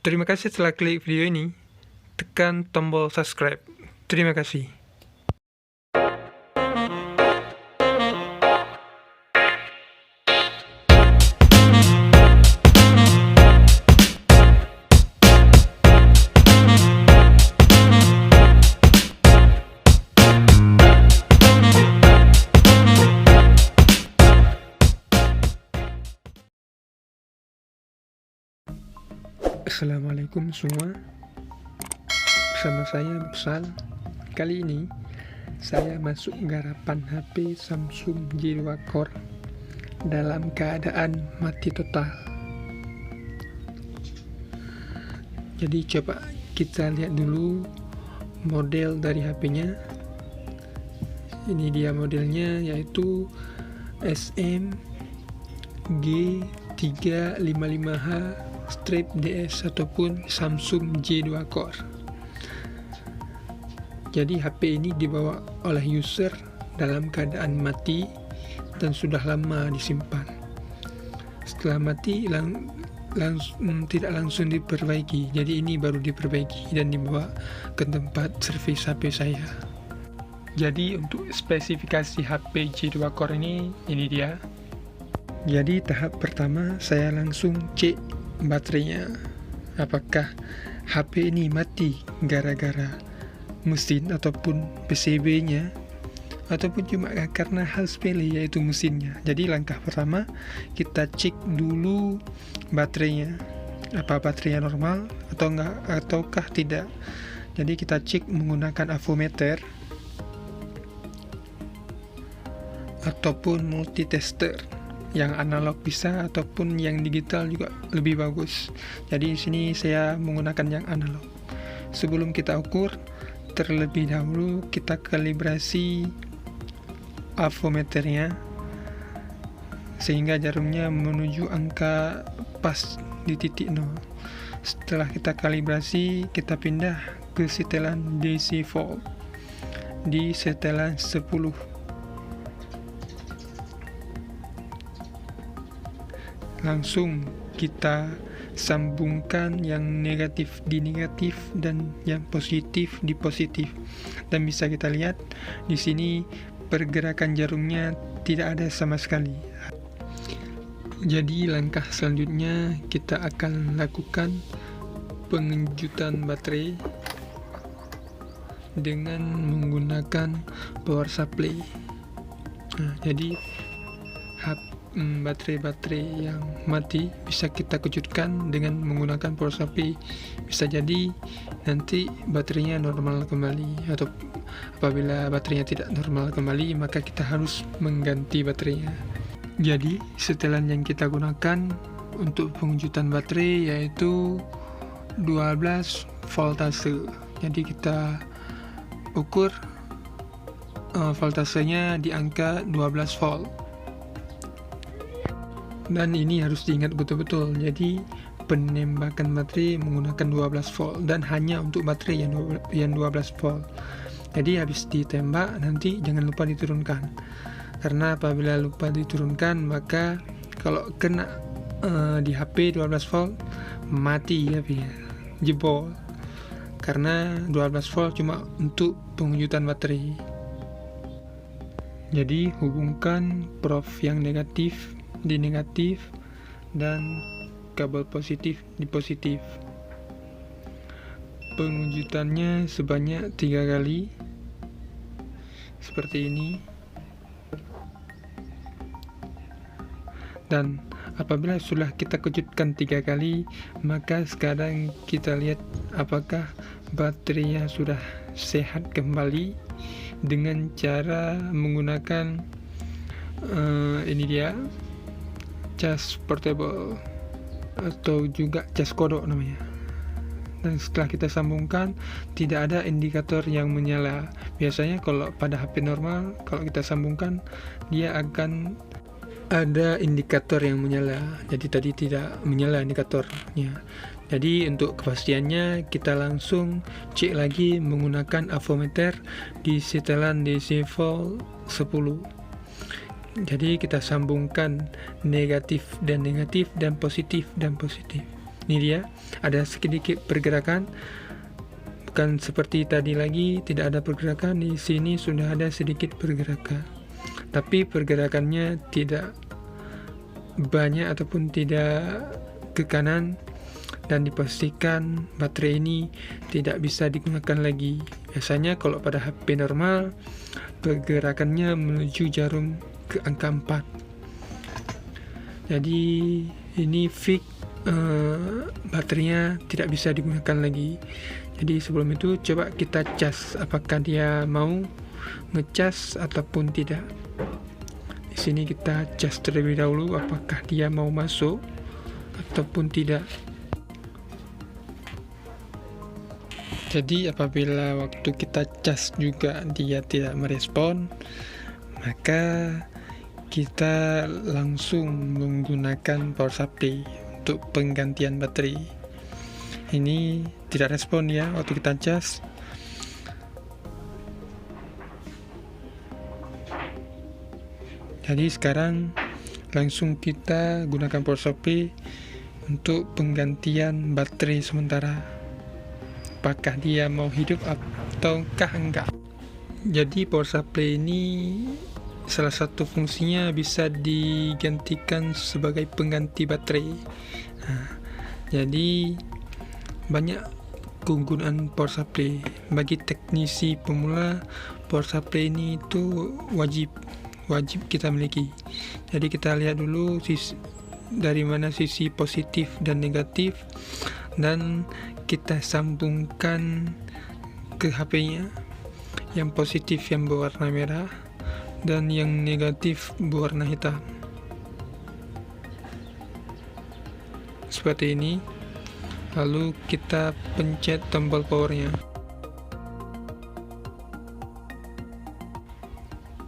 Terima kasih telah klik video ini. Tekan tombol subscribe. Terima kasih. Assalamualaikum semua. Bersama saya Muksal. Kali ini saya masuk garapan HP Samsung J2 Core dalam keadaan mati total. Jadi coba kita lihat dulu model dari HP-nya. Ini dia modelnya, yaitu SMG355H Strip DS ataupun Samsung J2 Core. Jadi HP ini dibawa oleh user dalam keadaan mati dan sudah lama disimpan. Setelah mati tidak langsung diperbaiki. Jadi ini baru diperbaiki dan dibawa ke tempat servis HP saya. Jadi untuk spesifikasi HP J2 Core ini dia. Jadi tahap pertama saya langsung cek baterainya, apakah HP ini mati gara-gara mesin ataupun PCB-nya, ataupun cuma karena hal sepele yaitu mesinnya. Jadi langkah pertama kita cek dulu baterainya, apa baterainya normal atau enggak, ataukah tidak. Jadi kita cek menggunakan avometer ataupun multitester. Yang analog bisa ataupun yang digital juga lebih bagus. Jadi di sini saya menggunakan yang analog. Sebelum kita ukur, terlebih dahulu kita kalibrasi avometernya sehingga jarumnya menuju angka pas di titik 0. Setelah kita kalibrasi, kita pindah ke setelan DC volt di setelan 10. Langsung kita sambungkan yang negatif di negatif dan yang positif di positif. Dan bisa kita lihat di sini pergerakan jarumnya tidak ada sama sekali. Jadi langkah selanjutnya kita akan lakukan pengejutan baterai dengan menggunakan power supply. Jadi baterai yang mati bisa kita kejutkan dengan menggunakan power supply. Bisa jadi nanti baterainya normal kembali, atau apabila baterainya tidak normal kembali maka kita harus mengganti baterainya. Jadi setelan yang kita gunakan untuk pengejutan baterai yaitu 12 voltase. Jadi kita ukur voltasenya di angka 12 volt. Dan ini harus diingat betul-betul. Jadi penembakan baterai menggunakan 12 volt dan hanya untuk baterai yang 12 volt. Jadi habis ditembak nanti jangan lupa diturunkan. Karena apabila lupa diturunkan maka kalau kena di HP 12 volt mati HP-nya, jebol. Karena 12 volt cuma untuk pengejutan baterai. Jadi hubungkan prof yang negatif di negatif dan kabel positif di positif. Pengejutannya sebanyak 3 kali seperti ini. Dan apabila sudah kita kejutkan 3 kali, maka sekarang kita lihat apakah baterainya sudah sehat kembali dengan cara menggunakan ini dia, cas portable atau juga cas kodok namanya. Dan setelah kita sambungkan tidak ada indikator yang menyala. Biasanya kalau pada HP normal kalau kita sambungkan dia akan ada indikator yang menyala. Jadi tadi tidak menyala indikatornya. Jadi untuk kepastiannya kita langsung cek lagi menggunakan avometer di setelan DC volt 10. Jadi kita sambungkan negatif dan negatif dan positif dan positif. Ini dia, ada sedikit pergerakan, bukan seperti tadi lagi tidak ada pergerakan. Di sini sudah ada sedikit pergerakan, tapi pergerakannya tidak banyak ataupun tidak ke kanan, dan dipastikan baterai ini tidak bisa digunakan lagi. Biasanya kalau pada HP normal pergerakannya menuju jarum ke angka 4. Jadi ini fix baterainya tidak bisa digunakan lagi. Jadi sebelum itu coba kita cas apakah dia mau ngecas ataupun tidak. Di sini kita cas terlebih dahulu apakah dia mau masuk ataupun tidak. Jadi apabila waktu kita cas juga dia tidak merespon, maka kita langsung menggunakan power supply untuk penggantian baterai. Ini tidak respon ya waktu kita cas. Jadi sekarang langsung kita gunakan power supply untuk penggantian baterai sementara. Apakah dia mau hidup ataukah enggak. Jadi power supply ini salah satu fungsinya bisa digantikan sebagai pengganti baterai. Jadi banyak kegunaan power supply. Bagi teknisi pemula, power supply ini itu wajib kita miliki. Jadi kita lihat dulu dari mana sisi positif dan negatif, dan kita sambungkan ke HP-nya. Yang positif yang berwarna merah dan yang negatif berwarna hitam, seperti ini. Lalu kita pencet tombol powernya.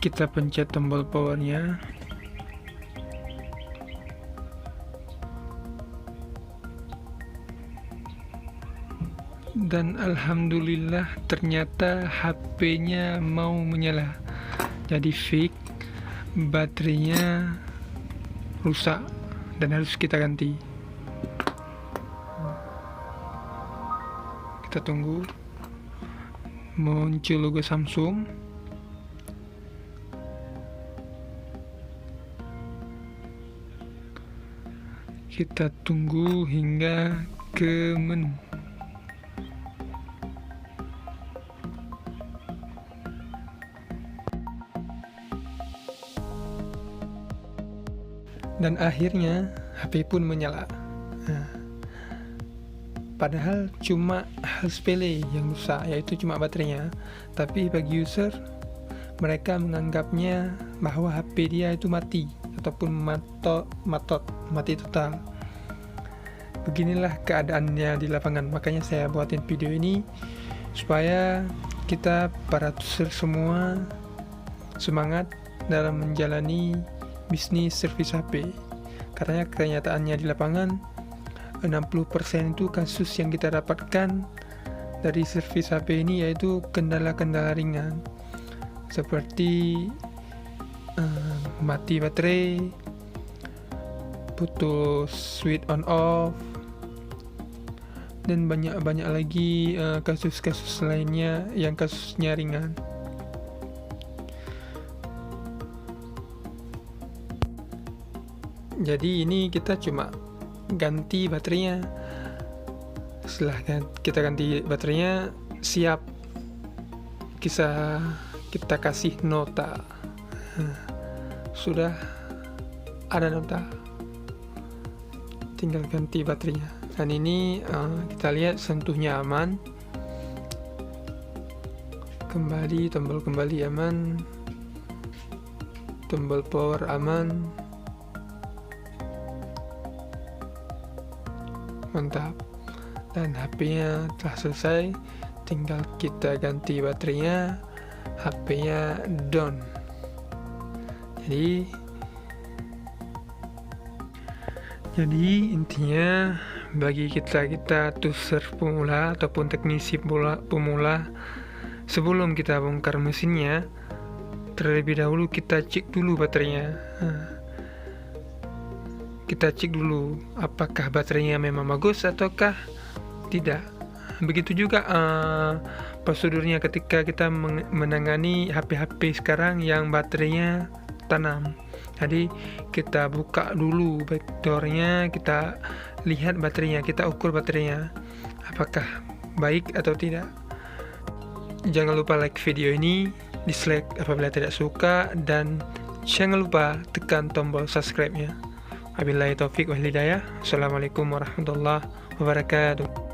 Kita pencet tombol powernya. Dan alhamdulillah ternyata HP-nya mau menyala. Jadi fix baterainya rusak dan harus kita ganti. Kita tunggu muncul logo Samsung. Kita tunggu hingga ke menu. Dan akhirnya HP pun menyala. Padahal cuma hal sepele yang rusak, yaitu cuma baterainya. Tapi bagi user, mereka menganggapnya bahwa HP dia itu mati ataupun mati total. Beginilah keadaannya di lapangan. Makanya saya buatin video ini supaya kita para user semua semangat dalam menjalani bisnis servis HP. Karena kenyataannya di lapangan 60% itu kasus yang kita dapatkan dari servis HP ini yaitu kendala-kendala ringan seperti mati baterai, putus switch on off, dan banyak lagi kasus-kasus lainnya yang kasusnya ringan. Jadi ini kita cuma ganti baterainya. Setelah kita ganti baterainya, siap kita kasih nota. Sudah ada nota, tinggal ganti baterainya. Dan ini kita lihat sentuhnya aman. Tombol kembali aman, tombol power aman. Mantap. Dan HP-nya telah selesai, tinggal kita ganti baterainya, HP-nya down. Jadi intinya bagi kita user pemula ataupun teknisi pemula, sebelum kita bongkar mesinnya, terlebih dahulu kita cek dulu baterainya. kita cek dulu apakah baterainya memang bagus ataukah tidak. Begitu juga prosedurnya ketika kita menangani HP-HP sekarang yang baterainya tanam. Jadi kita buka dulu backdoornya, kita lihat baterainya, kita ukur baterainya apakah baik atau tidak. Jangan lupa like video ini, dislike apabila tidak suka, dan jangan lupa tekan tombol subscribe-nya. Wabillahi taufik wal hidayah. Assalamualaikum warahmatullahi wabarakatuh.